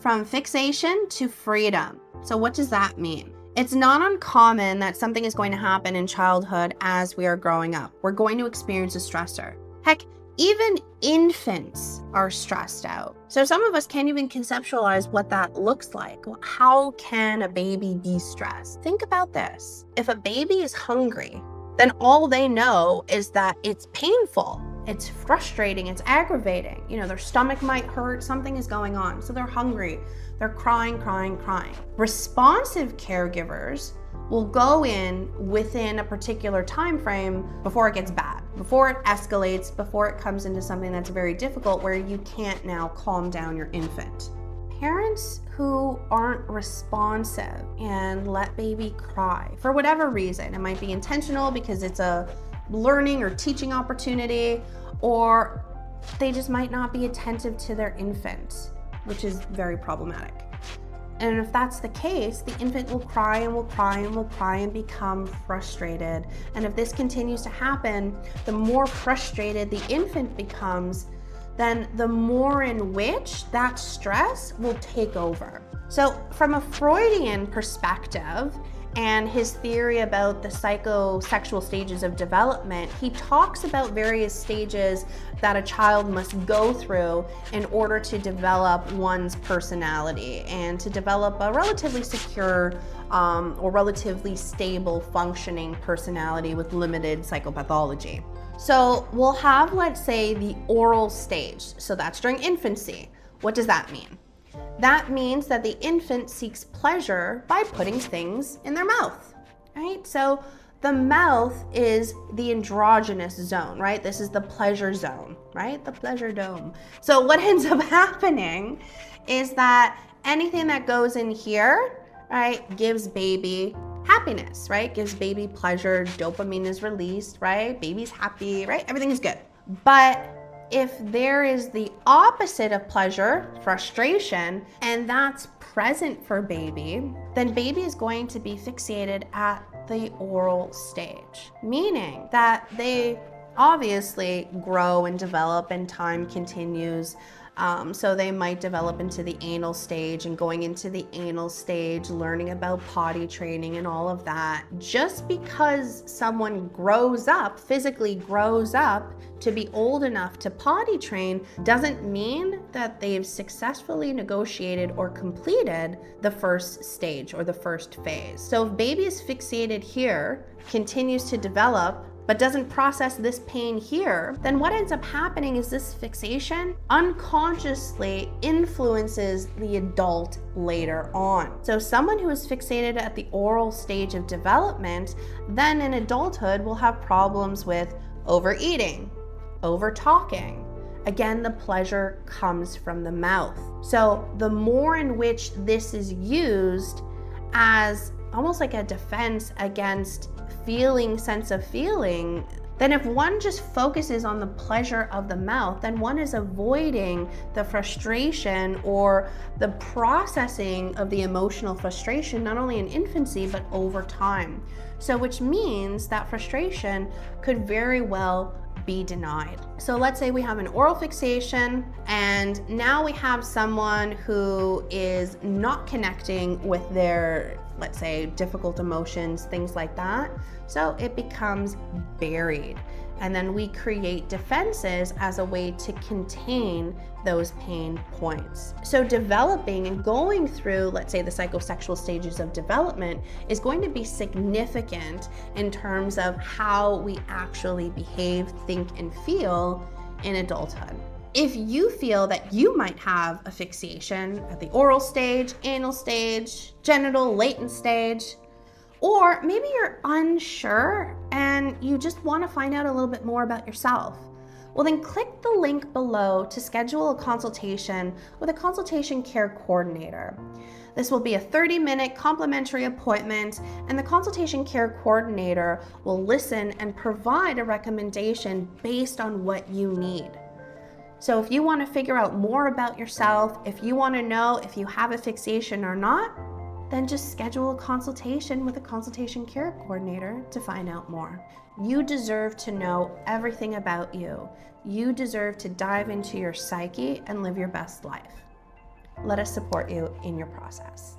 from fixation to freedom. So what does that mean? It's not uncommon that something is going to happen in childhood as we are growing up. We're going to experience a stressor. Heck, even infants are stressed out. So some of us can't even conceptualize what that looks like. How can a baby be stressed? Think about this. If a baby is hungry, then all they know is that it's painful, it's frustrating, it's aggravating. Their stomach might hurt, something is going on. So they're hungry, they're crying. Responsive caregivers will go in within a particular time frame before it gets bad, before it escalates, before it comes into something that's very difficult where you can't now calm down your infant. Parents who aren't responsive and let baby cry for whatever reason, it might be intentional because it's a learning or teaching opportunity, or they just might not be attentive to their infant, which is very problematic. And if that's the case, the infant will cry and become frustrated. And if this continues to happen, the more frustrated the infant becomes, then the more in which that stress will take over. So from a Freudian perspective, and his theory about the psychosexual stages of development, he talks about various stages that a child must go through in order to develop one's personality and to develop a relatively secure or relatively stable functioning personality with limited psychopathology. So we'll have, let's say, the oral stage. So that's during infancy. What does that mean? That means that the infant seeks pleasure by putting things in their mouth, right? So the mouth is the androgynous zone, right? This is the pleasure zone, right? The pleasure dome. So what ends up happening is that anything that goes in here, right, gives baby happiness, right? Gives baby pleasure, dopamine is released, right? Baby's happy, right? Everything is good. But if there is the opposite of pleasure, frustration, and that's present for baby, then baby is going to be fixated at the oral stage, meaning that they obviously grow and develop and time continues. So they might develop into the anal stage, and going into the anal stage, learning about potty training and all of that. Just because someone grows up, physically grows up to be old enough to potty train doesn't mean that they've successfully negotiated or completed the first stage or the first phase. So if baby is fixated here, continues to develop, but doesn't process this pain here, then what ends up happening is this fixation unconsciously influences the adult later on. So someone who is fixated at the oral stage of development, then in adulthood will have problems with overeating, over-talking. Again, the pleasure comes from the mouth. So the more in which this is used as almost like a defense against sense of feeling, then if one just focuses on the pleasure of the mouth, then one is avoiding the frustration or the processing of the emotional frustration, not only in infancy, but over time. So which means that frustration could very well be denied. So let's say we have an oral fixation, and now we have someone who is not connecting with their, let's say, difficult emotions, things like that. So it becomes buried. And then we create defenses as a way to contain those pain points. So developing and going through, let's say, the psychosexual stages of development is going to be significant in terms of how we actually behave, think, and feel in adulthood. If you feel that you might have a fixation at the oral stage, anal stage, genital, latent stage, or maybe you're unsure and you just want to find out a little bit more about yourself, well then click the link below to schedule a consultation with a consultation care coordinator. This will be a 30-minute complimentary appointment, and the consultation care coordinator will listen and provide a recommendation based on what you need. So if you want to figure out more about yourself, if you want to know if you have a fixation or not, then just schedule a consultation with a consultation care coordinator to find out more. You deserve to know everything about you. You deserve to dive into your psyche and live your best life. let us support you in your process.